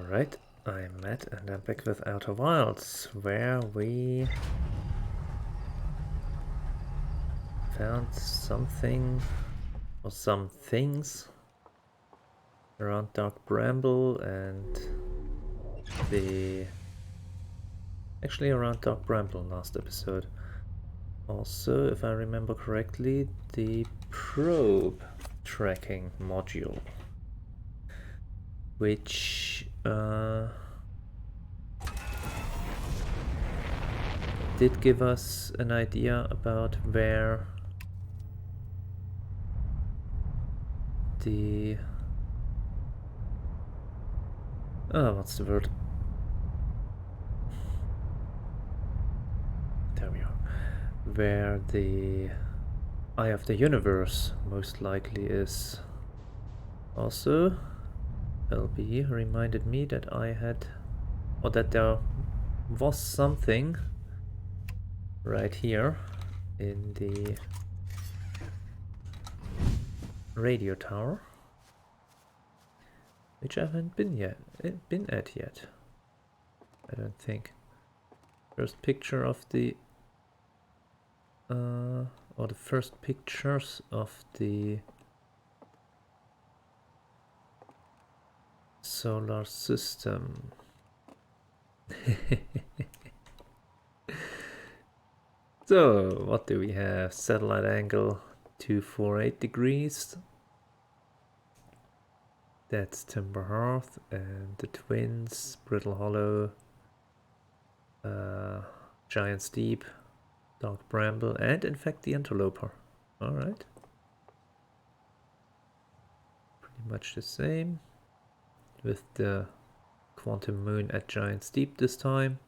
Alright, I'm Matt and I'm back with Outer Wilds, where we found something or some things around Dark Bramble and actually around Dark Bramble last episode. Also, if I remember correctly, the probe tracking module, which did give us an idea about where the what's the word? There we are. Where the Eye of the Universe most likely is. Also, LB reminded me that that there was something right here in the radio tower, which I haven't been at yet. I don't think. First picture of the or the first pictures of the solar system. So, what do we have? Satellite angle 248 degrees. That's Timber Hearth, and the twins, Brittle Hollow, Giant's Deep, Dark Bramble, and in fact the Interloper. Alright. Pretty much the same, with the Quantum Moon at Giant's Deep this time.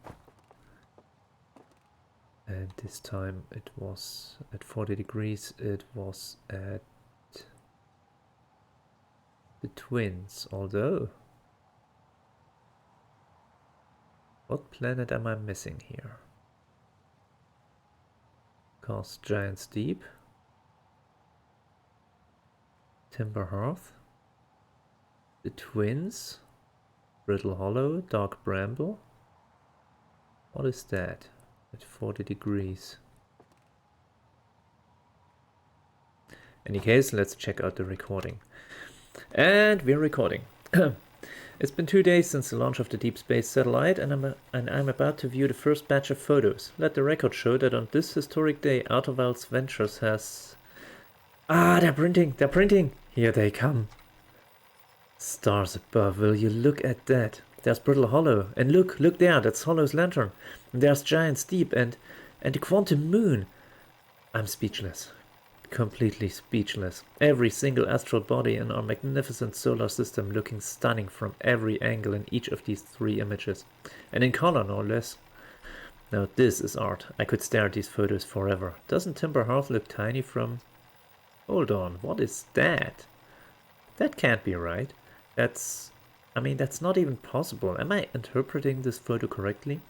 And this time it was at 40 degrees, it was at the twins, although... What planet am I missing here? Cast Giant's Deep, Timber Hearth, the twins, Brittle Hollow, Dark Bramble. What is that? At 40 degrees. Any case, let's check out the recording. And we're recording. It's been 2 days since the launch of the Deep Space satellite, and I'm about to view the first batch of photos. Let the record show that on this historic day, Outer Wilds Ventures has... Ah, they're printing! They're printing! Here they come. Stars above, will you look at that? There's Brittle Hollow, and look there, that's Hollow's lantern. And there's Giant's Deep, and the Quantum Moon. I'm speechless. Completely speechless. Every single astral body in our magnificent solar system looking stunning from every angle in each of these 3 images. And in color, no less. Now this is art. I could stare at these photos forever. Doesn't Timber Hearth look tiny from... Hold on, what is that? That can't be right. That's not even possible. Am I interpreting this photo correctly?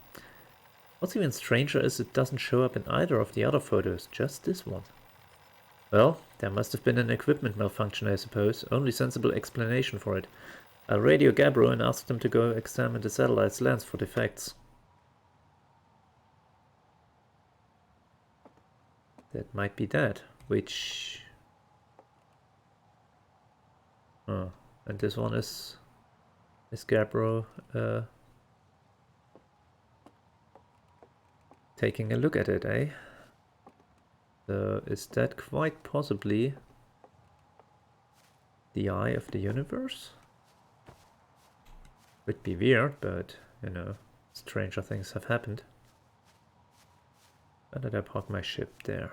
What's even stranger is it doesn't show up in either of the other photos, just this one. Well, there must have been an equipment malfunction, I suppose. Only sensible explanation for it. I'll radio Gabbro and ask them to go examine the satellite's lens for defects. That might be that, which... Oh, and this one is Gabbro taking a look at it, eh? So is that quite possibly the Eye of the Universe? Would be weird, but you know, stranger things have happened. Why did I park my ship there?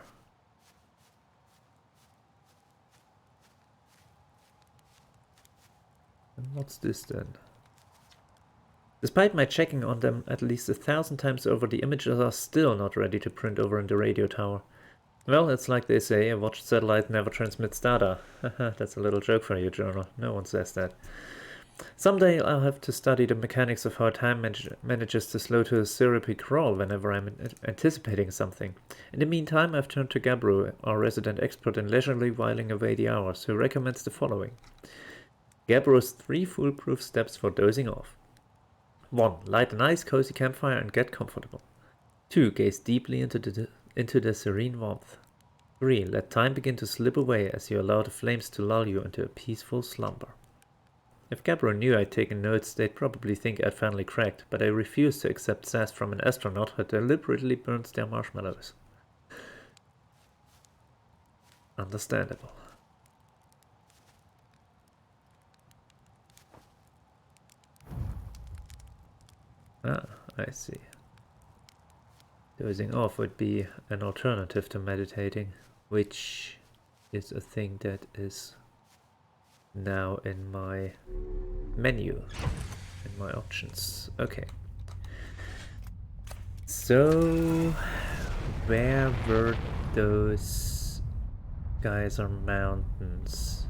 And what's this then? Despite my checking on them at least 1,000 times over, the images are still not ready to print over in the radio tower. Well, it's like they say, a watched satellite never transmits data. That's a little joke for you, journal. No one says that. Someday I'll have to study the mechanics of how time manages to slow to a syrupy crawl whenever I'm anticipating something. In the meantime, I've turned to Gabbro, our resident expert in leisurely whiling away the hours, who recommends the following. Gabbro's 3 foolproof steps for dozing off. 1. Light a nice cozy campfire and get comfortable. 2. Gaze deeply into the serene warmth. 3. Let time begin to slip away as you allow the flames to lull you into a peaceful slumber. If Gabbro knew I'd taken notes, they'd probably think I'd finally cracked, but I refuse to accept sass from an astronaut who deliberately burns their marshmallows. Understandable. Ah, I see. Dozing off would be an alternative to meditating, which is a thing that is now in my menu, in my options. Okay. So, where were those guys or mountains?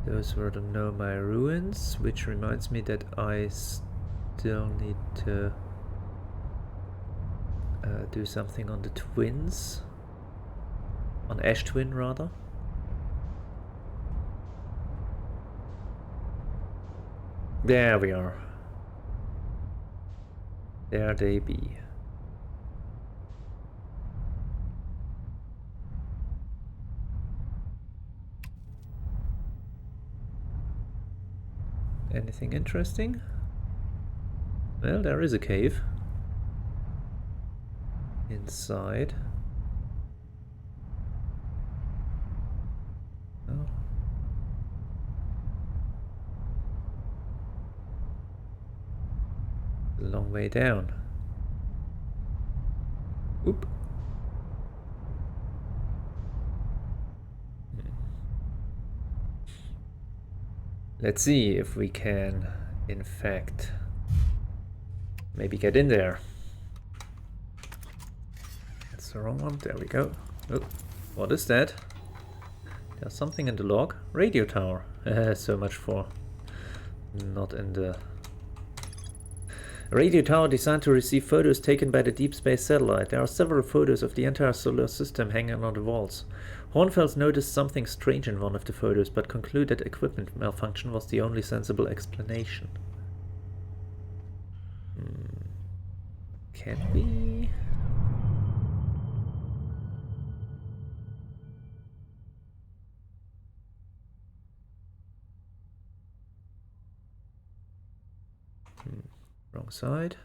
Those were the Nomai ruins, which reminds me that I still need to do something on the twins. On Ash Twin, rather. There we are. There they be. Anything interesting? Well, there is a cave. Inside. Oh. A long way down. Oop. Let's see if we can, in fact, maybe get in there. That's the wrong one. There we go. Oh, what is that? There's something in the log. Radio tower. So much for not in the... A radio tower designed to receive photos taken by the deep space satellite. There are several photos of the entire solar system hanging on the walls. Hornfels noticed something strange in one of the photos, but concluded equipment malfunction was the only sensible explanation. Can we? Wrong side.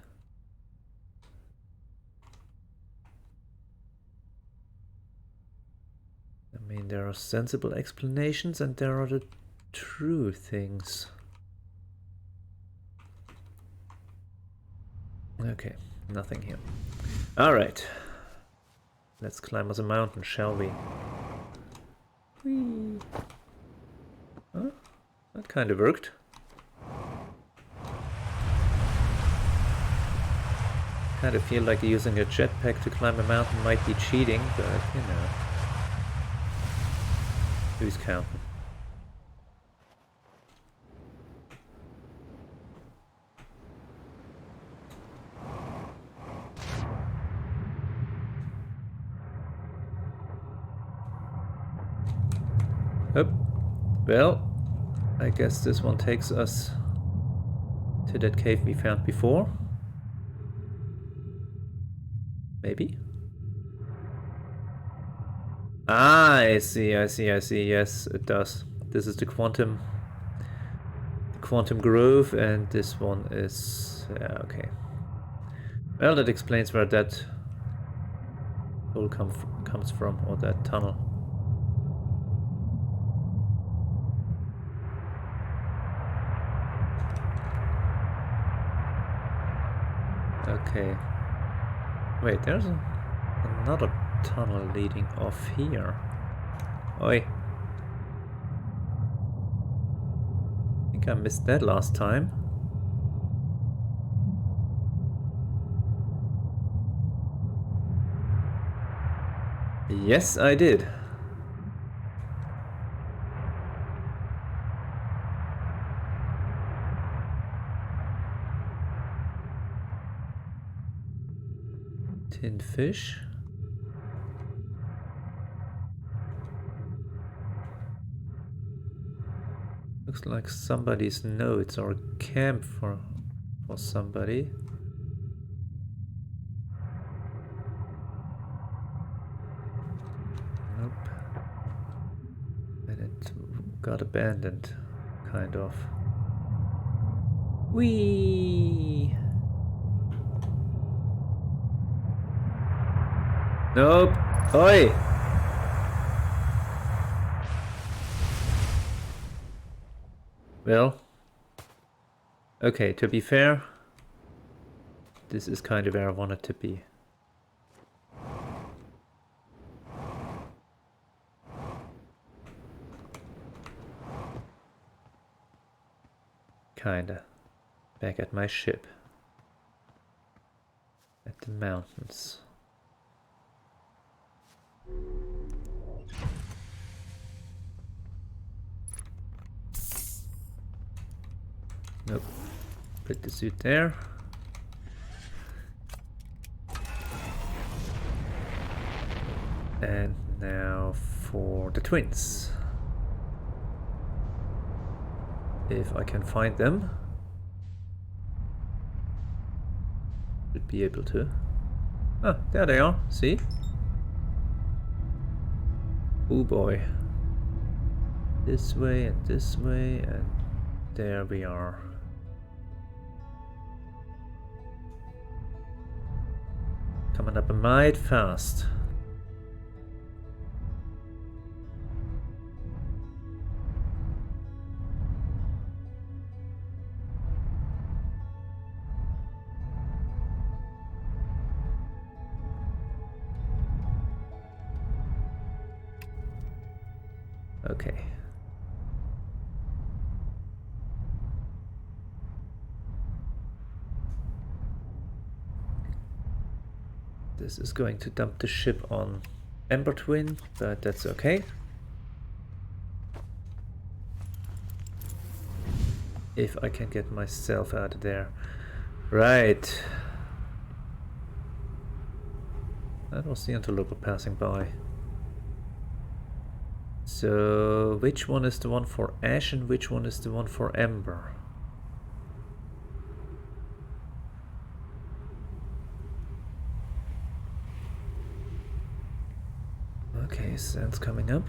I mean, there are sensible explanations and there are the true things. Okay, nothing here. Alright. Let's climb us a mountain, shall we? Whee. Huh? That kind of worked. Kind of feel like using a jetpack to climb a mountain might be cheating, but you know. Who's counting? Oh, well, I guess this one takes us to that cave we found before. Maybe? Ah, I see. Yes, it does. This is the Quantum Grove, and this one is... yeah, okay. Well, that explains where that hole comes from, or that tunnel. Okay. Wait, there's another tunnel leading off here. Oi. I think I missed that last time. Yes, I did. Tinned fish. Looks like somebody's notes or a camp for somebody. Nope. And it got abandoned, kind of. Whee! Nope. Oi! Well, okay, to be fair, this is kind of where I want it to be. Kinda. Back at my ship. At the mountains. Nope. Put the suit there. And now for the twins. If I can find them. Should be able to. Ah, there they are. See? Oh boy. This way, and there we are. Coming up a mite fast. Okay. This is going to dump the ship on Ember Twin, but that's okay. If I can get myself out of there. Right. That was the interloper passing by. So, which one is the one for Ash and which one is the one for Ember? Okay, Sand's coming up.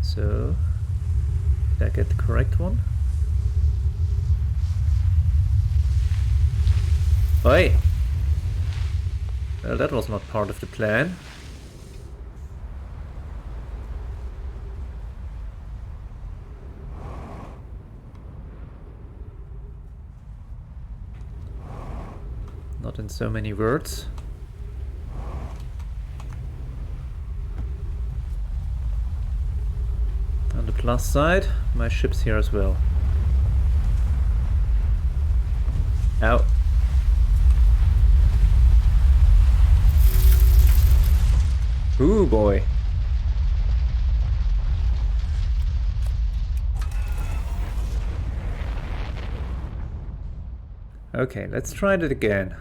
So, did I get the correct one? Oi! Well, that was not part of the plan. Not in so many words. On the plus side, my ship's here as well. Ow. Ooh boy. Okay, let's try it again.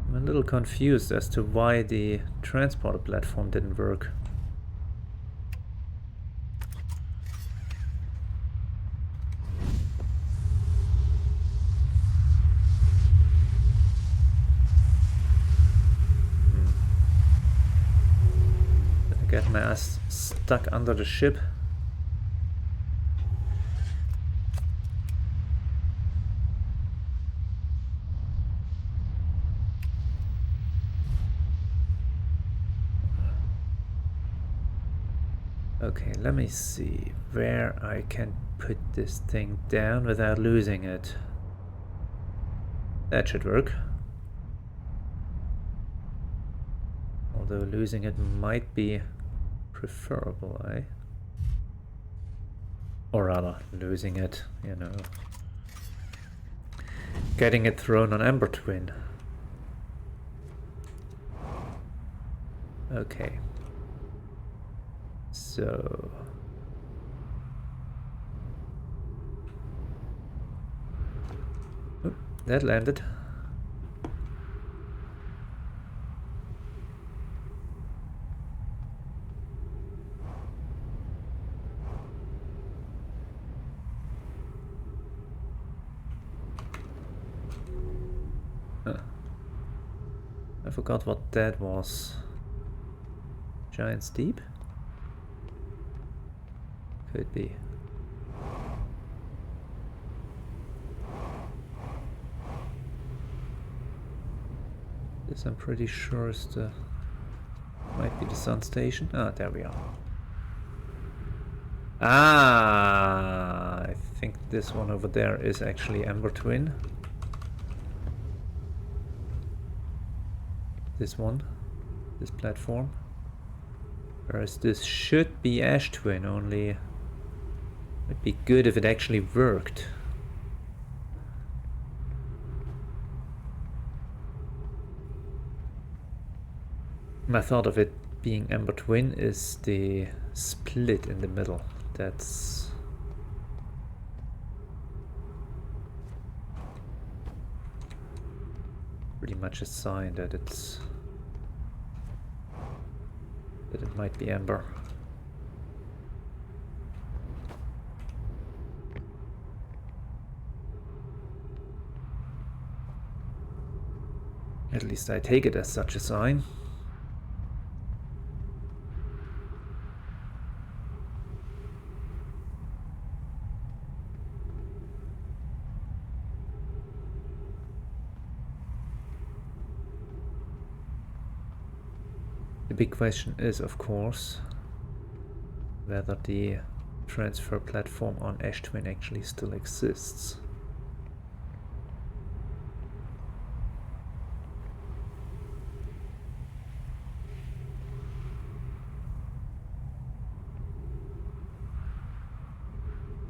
I'm a little confused as to why the transporter platform didn't work. Get my ass stuck under the ship. Okay, let me see where I can put this thing down without losing it. That should work. Although losing it might be preferable, eh? Or rather, losing it, you know. Getting it thrown on Ember Twin. Okay. So... Oop, that landed. Huh. I forgot what that was. Giant's Deep? Could be. This I'm pretty sure is the... might be the sun station. Ah, there we are. Ah, I think this one over there is actually Ember Twin. This one, this platform. Whereas this should be Ash Twin, only it'd be good if it actually worked. My thought of it being Ember Twin is the split in the middle. That's pretty much a sign that it might be Ember. At least I take it as such a sign. The big question is, of course, whether the transfer platform on Ash Twin actually still exists.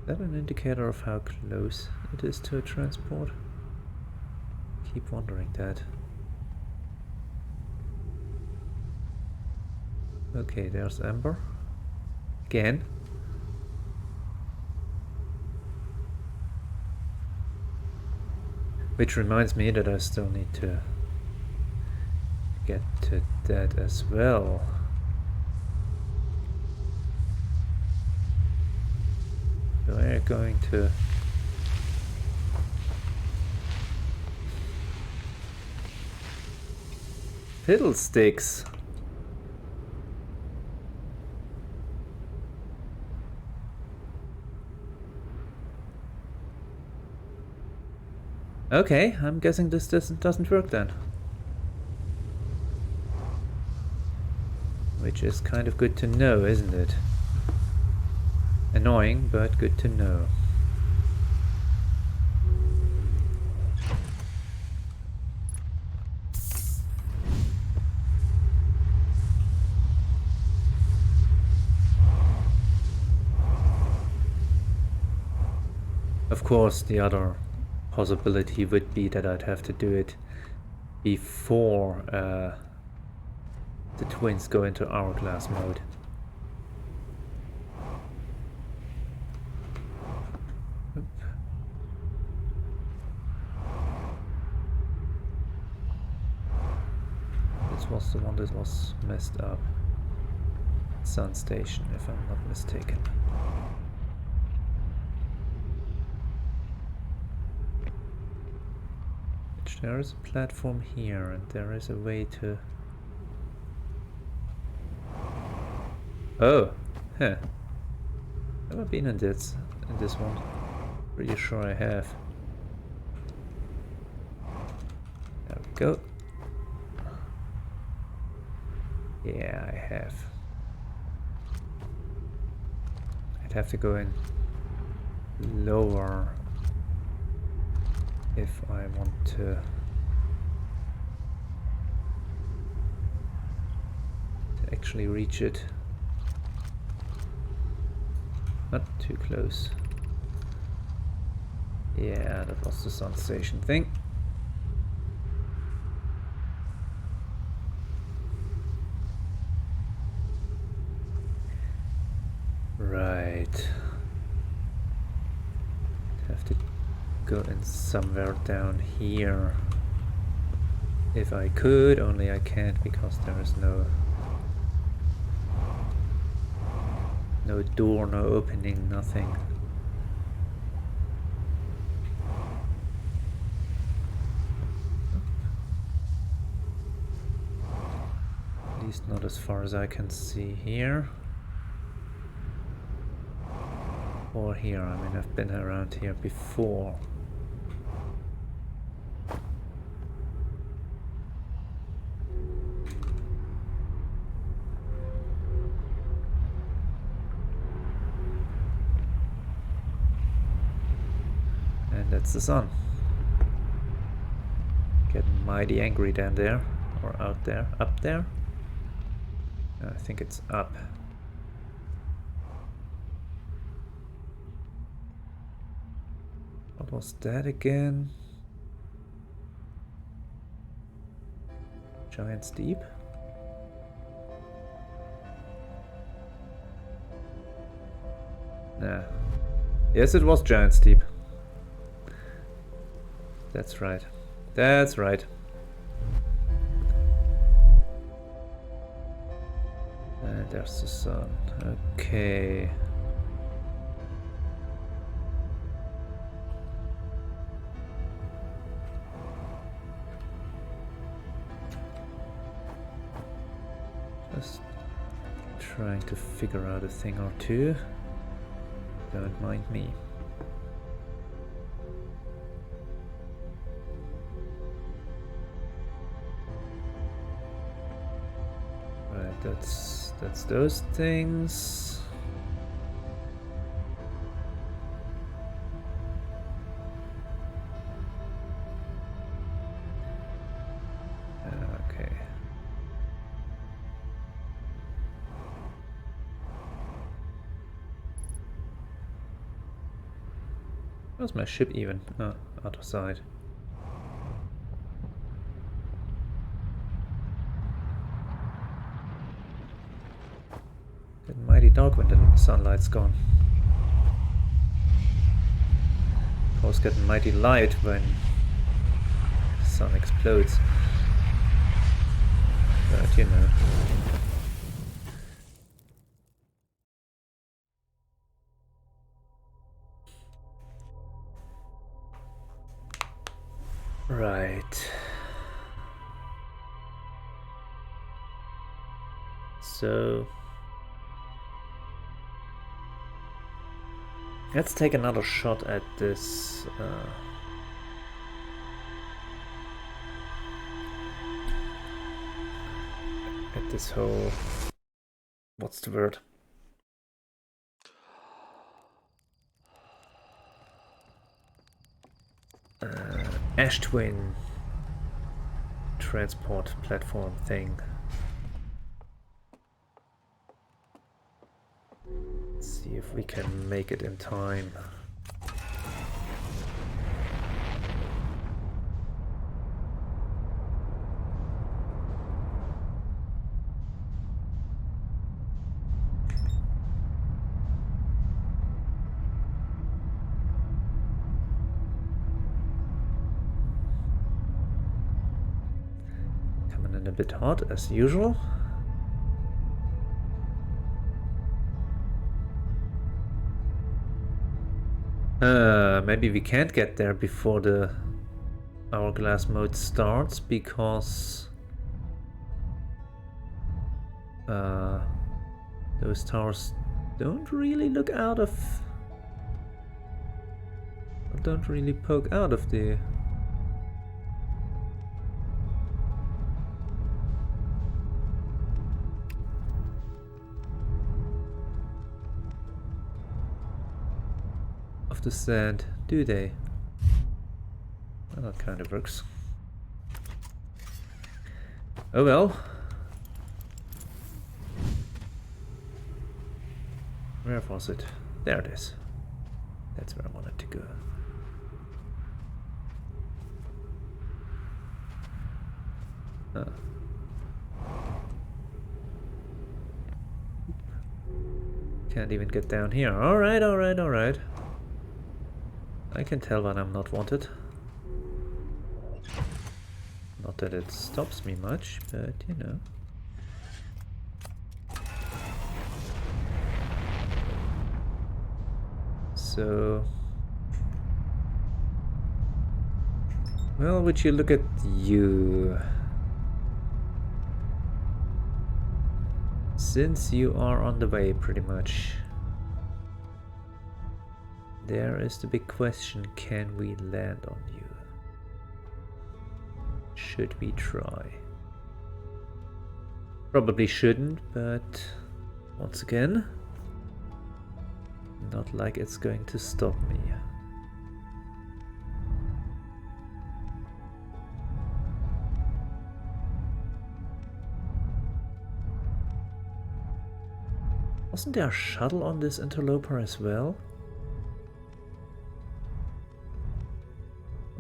Is that an indicator of how close it is to a transport? Keep wondering that. Okay, there's Ember. Again. Which reminds me that I still need to get to that as well. So we're going to... Fiddlesticks! Okay, I'm guessing this doesn't work then. Which is kind of good to know, isn't it? Annoying, but good to know. Of course, the other possibility would be that I'd have to do it before the twins go into hourglass mode. Oop. This was the one that was messed up. Sun Station, if I'm not mistaken. There is a platform here, and there is a way to... Oh! Huh. Have I been in this one? Pretty sure I have. There we go. Yeah, I have. I'd have to go in lower if I want to actually reach it. Not too close. Yeah, that was the sun station thing. Right. Have to go in somewhere down here. If I could, only I can't because there is no door, no opening, nothing. At least not as far as I can see here. Or here, I mean, I've been around here before. And that's the sun. Getting mighty angry down there, or out there, up there. I think it's up. What was that again? Giant's Deep? Nah. Yes, it was Giant's Deep. That's right. That's right. And there's the sun. Okay. Just trying to figure out a thing or two. Don't mind me. Right, that's those things. Okay. Where's my ship even? Oh, other side. Getting mighty dark when the sunlight's gone. Of course, getting mighty light when the sun explodes. But you know. Right. So let's take another shot at this whole, what's the word? Ash Twin transport platform thing. Let's see if we can make it in time. Coming in a bit hot as usual. Maybe we can't get there before the hourglass mode starts because those towers don't really look out of, don't really poke out of the sand, do they? Well, that kind of works. Oh well. Where was it? There it is. That's where I wanted to go. Can't even get down here. Alright, alright, alright. I can tell when I'm not wanted. Not that it stops me much, but you know. So... well, would you look at you? Since you are on the way, pretty much. There is the big question, can we land on you? Should we try? Probably shouldn't, but once again, not like it's going to stop me. Wasn't there a shuttle on this interloper as well?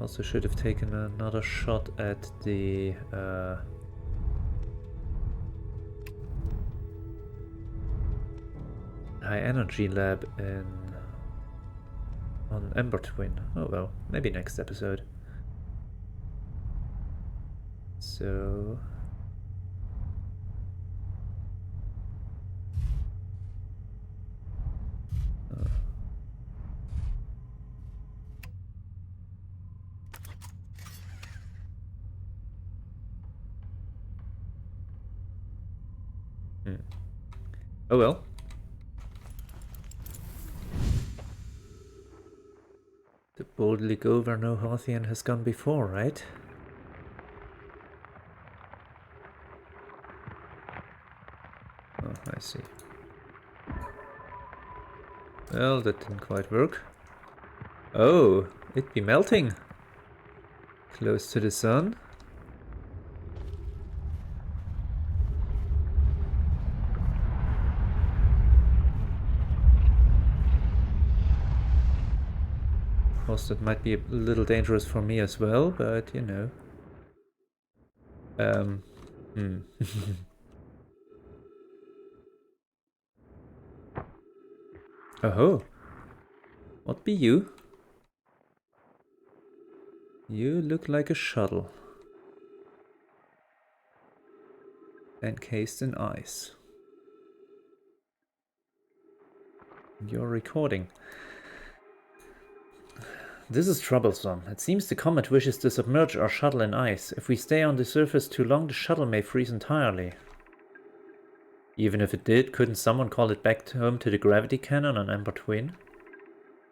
Also should have taken another shot at the high energy lab on Ember Twin. Oh well, maybe next episode. So... oh well. To boldly go where no Hothian has gone before, right? Oh, I see. Well, that didn't quite work. Oh, it'd be melting. Close to the sun. Of course, that might be a little dangerous for me as well, but you know. Oh, what be you? You look like a shuttle. Encased in ice. You're recording. This is troublesome. It seems the comet wishes to submerge our shuttle in ice. If we stay on the surface too long, the shuttle may freeze entirely. Even if it did, couldn't someone call it back home to the gravity cannon on Ember Twin?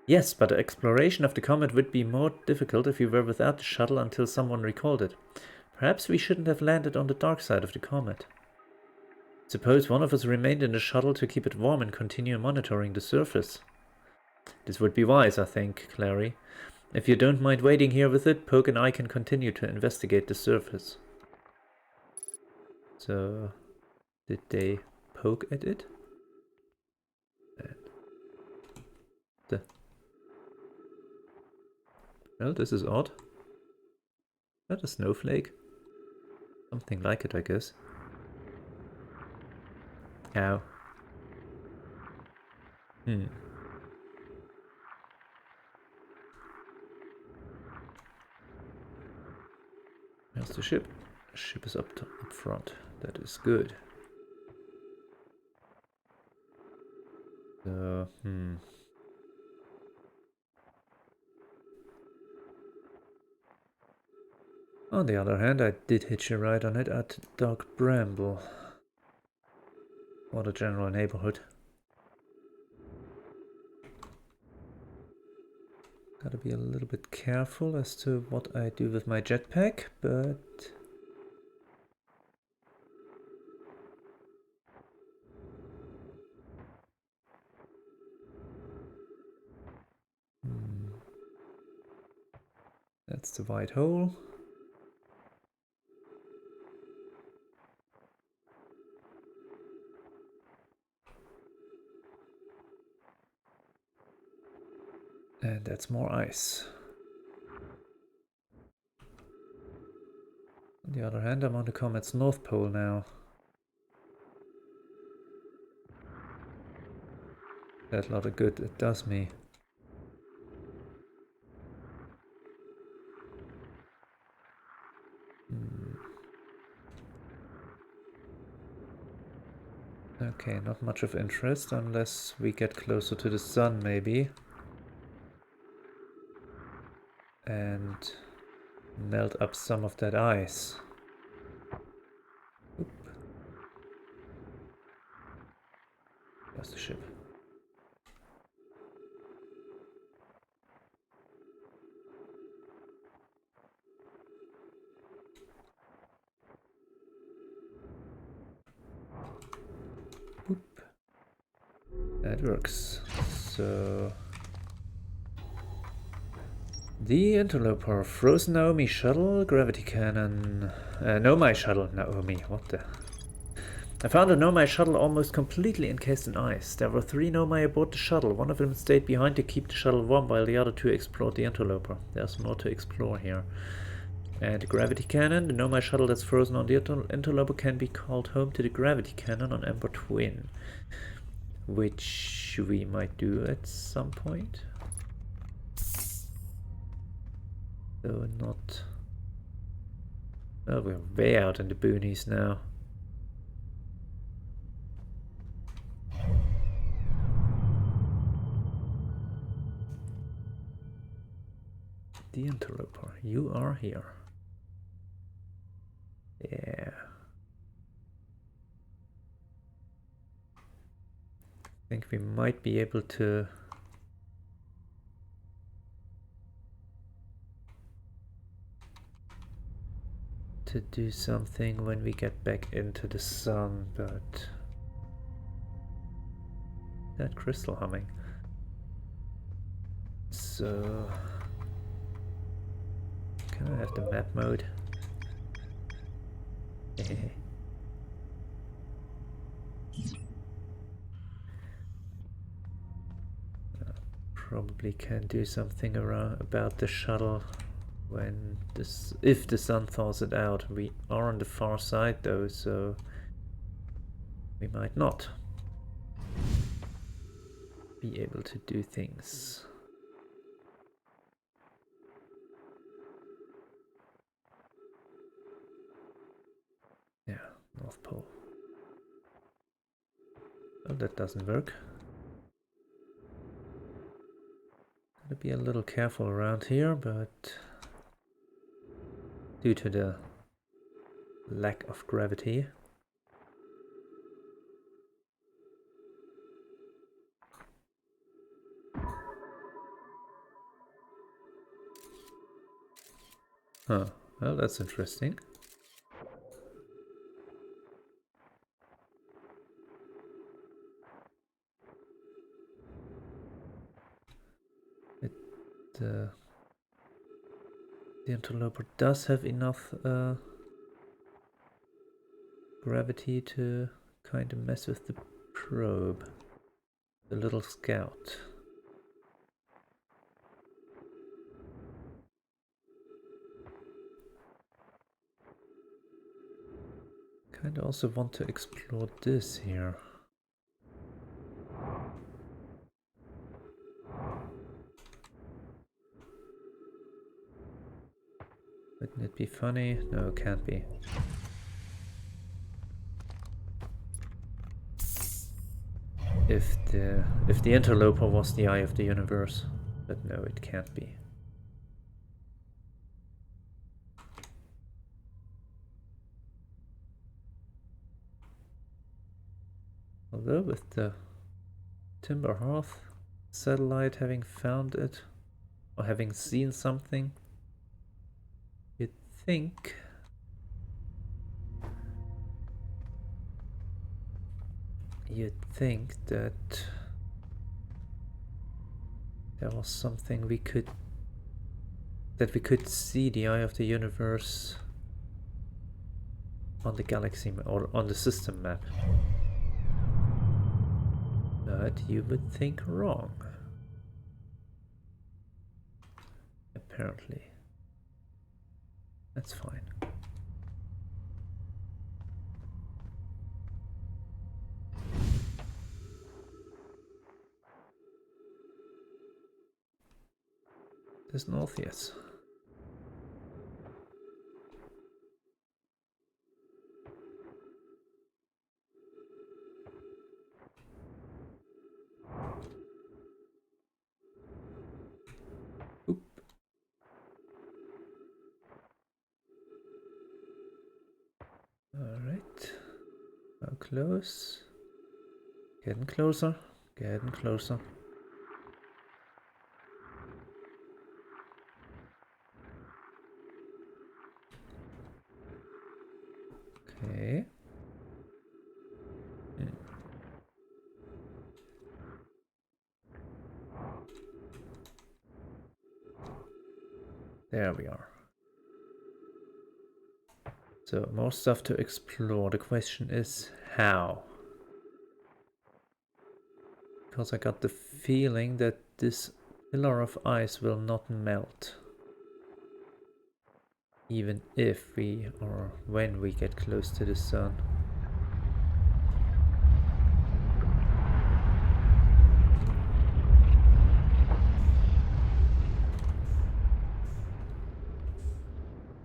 Yes, but the exploration of the comet would be more difficult if we were without the shuttle until someone recalled it. Perhaps we shouldn't have landed on the dark side of the comet. Suppose one of us remained in the shuttle to keep it warm and continue monitoring the surface. This would be wise, I think, Clary. If you don't mind waiting here with it, Poke and I can continue to investigate the surface. So, did they poke at it? Well, this is odd. Is that a snowflake? Something like it, I guess. Ow. There's the ship. The ship is up front. That is good. So, On the other hand, I did hitch a ride on it at Dark Bramble. Or the general neighborhood. Gotta be a little bit careful as to what I do with my jetpack, but... That's the white hole. And that's more ice. On the other hand, I'm on the comet's north pole now. That lot of good it does me. Okay, not much of interest unless we get closer to the sun, maybe. And melt up some of that ice. Oop. There's the ship. Oop. That works. So... The Interloper, Frozen Naomi Shuttle, Gravity Cannon... Nomai Shuttle, Naomi, what the... I found a Nomai shuttle almost completely encased in ice. There were 3 Nomai aboard the shuttle. One of them stayed behind to keep the shuttle warm while the other 2 explored the Interloper. There's more to explore here. And the Gravity Cannon, the Nomai shuttle that's frozen on the Interloper can be called home to the Gravity Cannon on Ember Twin. Which we might do at some point. Though not... Oh, we're way out in the boonies now. The Interloper, you are here. Yeah. I think we might be able to... do something when we get back into the sun, but... That crystal humming. So... Can I have the map mode? Probably can do something around about the shuttle when this, if the sun thaws it out. We are on the far side though, so we might not be able to do things. Yeah, North Pole. Oh, that doesn't work. Gotta be a little careful around here, but due to the lack of gravity. Huh, well, that's interesting. The Interloper does have enough gravity to kind of mess with the probe, the little scout. Kind of also want to explore this here. Wouldn't it be funny? No, it can't be. If the Interloper was the eye of the universe, but no, it can't be. Although with the Timber Hearth satellite having found it, or having seen something, you'd think that there was something we could see the eye of the universe on the galaxy or on the system map. But you would think wrong. Apparently. That's fine. This north, yes. Oop. Alright. How close? Getting closer. Getting closer. Okay. There we are. So, more stuff to explore. The question is how? Because I got the feeling that this pillar of ice will not melt. Even if we, or when we get close to the sun.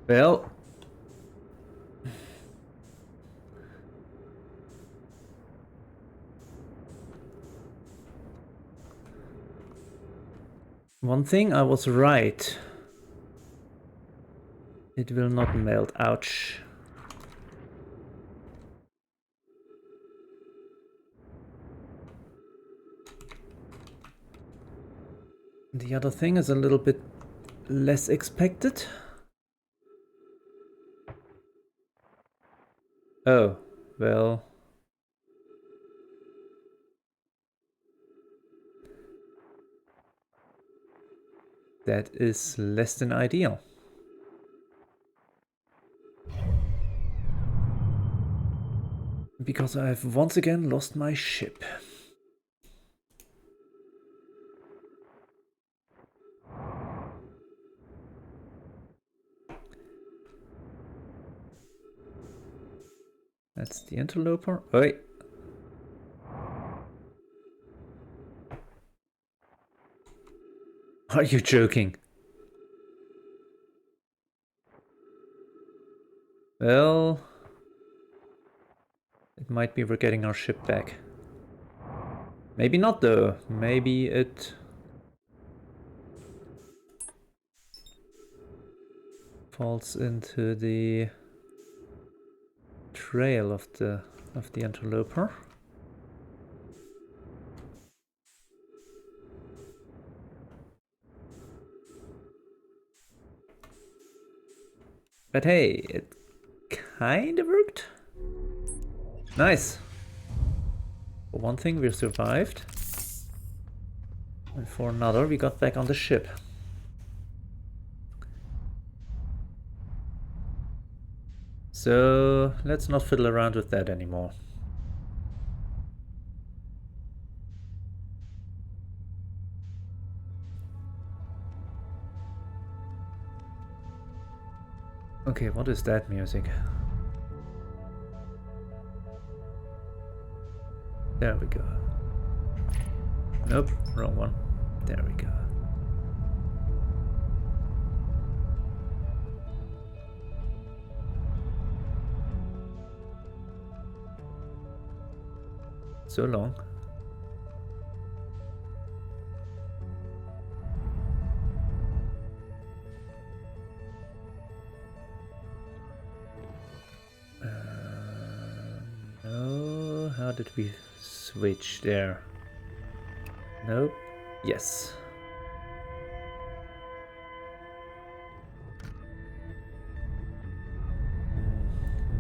Well, one thing I was right. It will not melt. Ouch. The other thing is a little bit less expected. Oh, well. That is less than ideal. Because I have once again lost my ship. That's the interloper. Oi. Are you joking? Well, it might be we're getting our ship back. Maybe not though. Maybe it falls into the trail of the interloper. But hey, it kind of worked. Nice. For one thing, we survived. And for another, we got back on the ship. So, let's not fiddle around with that anymore. Okay, what is that music? There we go. Nope, wrong one. There we go. So long. No, how did we switch there? Nope. Yes.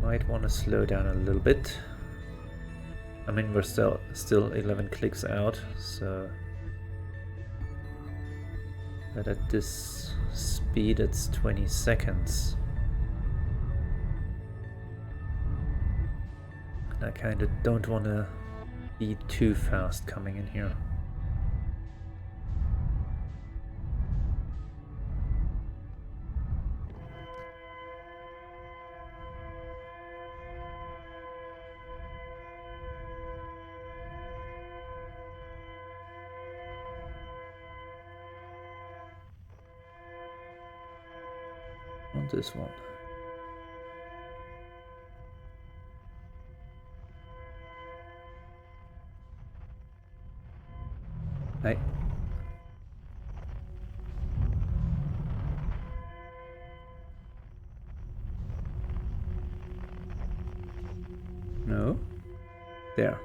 Might want to slow down a little bit. I mean, we're still 11 clicks out, so... But at this speed, it's 20 seconds. And I kind of don't want to be too fast coming in here. want this one. Hey. No. There.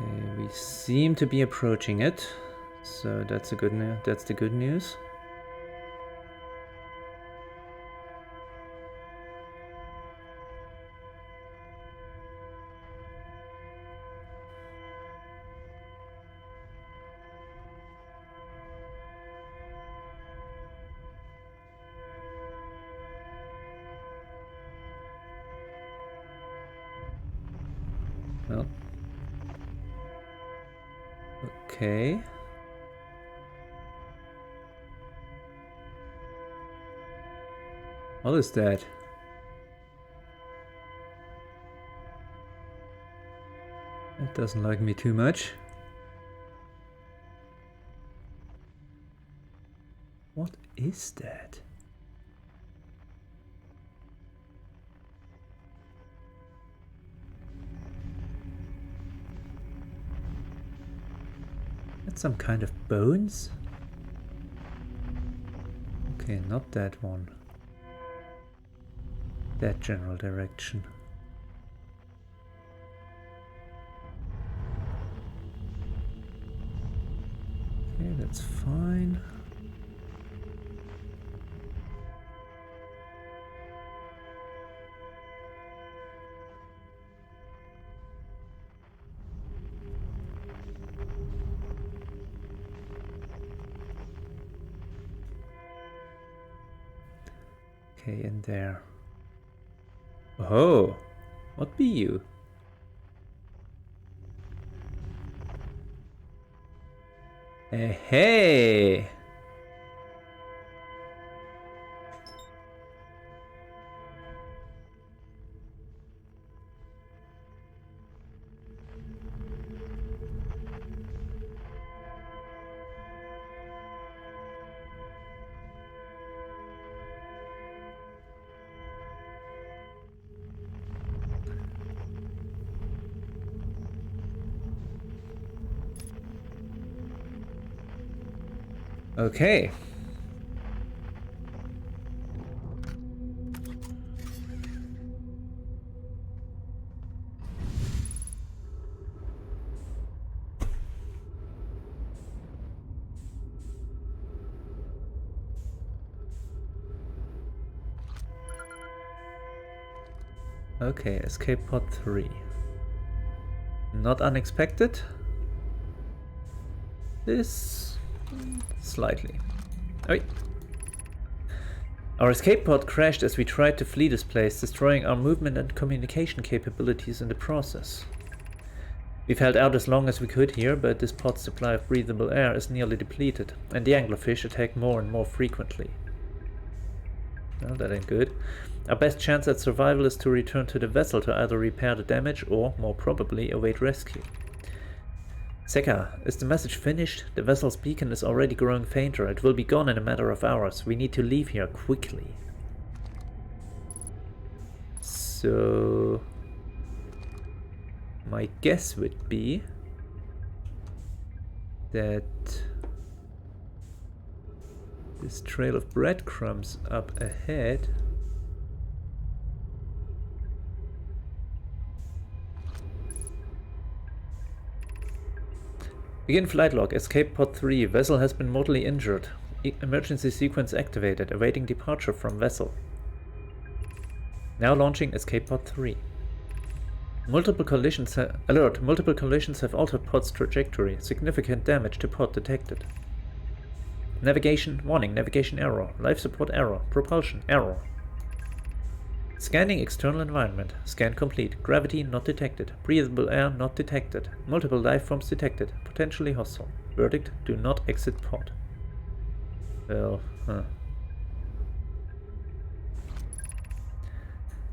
Okay, we seem to be approaching it, so that's a good news. That's the good news. Well. Okay. What is that? It doesn't like me too much. What is that? That's some kind of bones? Okay, not that one. That general direction. Okay, that's fine. Okay, in there. Oh, what be you? Hey! Okay. Okay, escape pod 3. Not unexpected. This slightly. Oh, wait. Our escape pod crashed as we tried to flee this place, destroying our movement and communication capabilities in the process. We've held out as long as we could here, but this pod's supply of breathable air is nearly depleted, and the anglerfish attack more and more frequently. Well, that ain't good. Our best chance at survival is to return to the vessel to either repair the damage or, more probably, await rescue. Seka, is the message finished? The vessel's beacon is already growing fainter. It will be gone in a matter of hours. We need to leave here quickly. So... my guess would be that this trail of breadcrumbs up ahead Begin flight log. Escape pod 3. Vessel has been mortally injured. Emergency sequence activated. Awaiting departure from vessel. Now launching escape pod 3. Multiple collisions alert. Multiple collisions have altered pod's trajectory. Significant damage to pod detected. Navigation warning. Navigation error. Life support error. Propulsion error. Scanning external environment. Scan complete. Gravity not detected. Breathable air not detected. Multiple life forms detected. Potentially hostile. Verdict: do not exit pod. Well,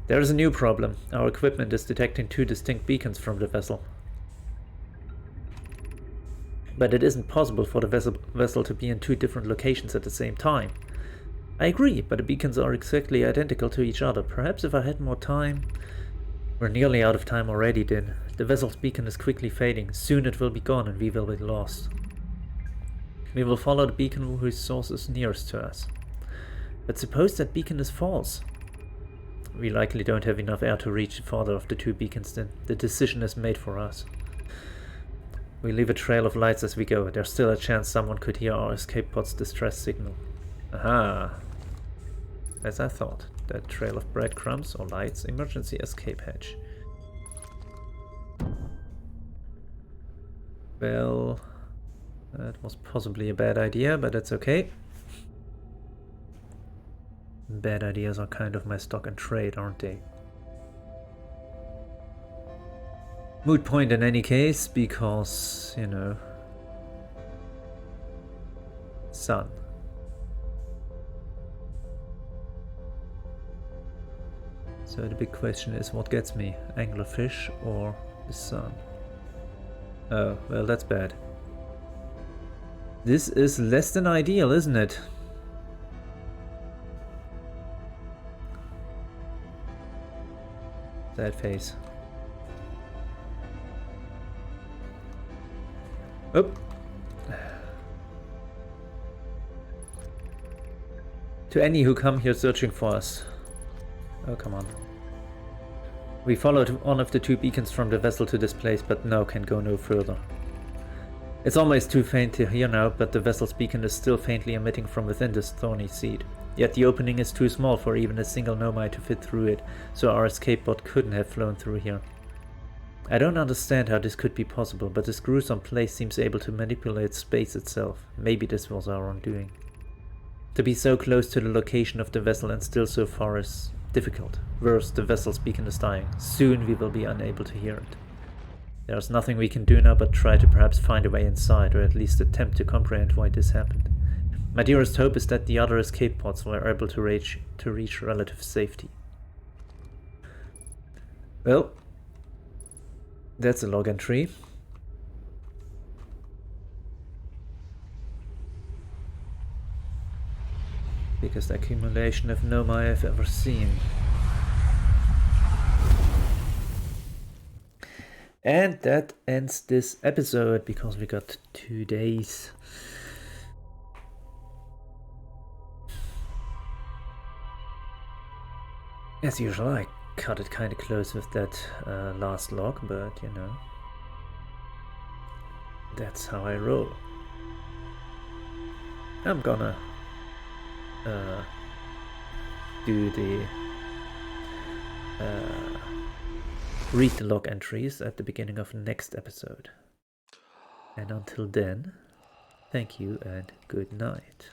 There is a new problem. Our equipment is detecting 2 distinct beacons from the vessel. But it isn't possible for the vessel to be in 2 different locations at the same time. I agree, but the beacons are exactly identical to each other. Perhaps if I had more time... We're nearly out of time already, Din. The vessel's beacon is quickly fading. Soon it will be gone and we will be lost. We will follow the beacon whose source is nearest to us. But suppose that beacon is false. We likely don't have enough air to reach farther of the 2 beacons, Din. The decision is made for us. We leave a trail of lights as we go. There's still a chance someone could hear our escape pod's distress signal. Aha! As I thought. That trail of breadcrumbs or lights, emergency escape hatch. Well, that was possibly a bad idea, but that's okay. Bad ideas are kind of my stock and trade, aren't they? Moot point in any case, because, you know... Sun. So the big question is, what gets me? Anglerfish or the sun? Oh, well, that's bad. This is less than ideal, isn't it? Sad face. Oh! To any who come here searching for us. Oh, come on. We followed one of the 2 beacons from the vessel to this place, but now can go no further. It's almost too faint to hear now, but the vessel's beacon is still faintly emitting from within this thorny seed. Yet the opening is too small for even a single nomai to fit through it, so our escape pod couldn't have flown through here. I don't understand how this could be possible, but this gruesome place seems able to manipulate space itself. Maybe this was our undoing. To be so close to the location of the vessel and still so far is difficult. Worse, the vessel's beacon is dying. Soon we will be unable to hear it. There's nothing we can do now but try to perhaps find a way inside, or at least attempt to comprehend why this happened. My dearest hope is that the other escape pods were able to reach relative safety. Well, that's a log entry. Biggest accumulation of nomai I've ever seen. And that ends this episode because we got 2 days. As usual, I cut it kind of close with that last log, but you know, that's how I roll. I'm gonna do the read the log entries at the beginning of next episode. And until then, thank you and good night.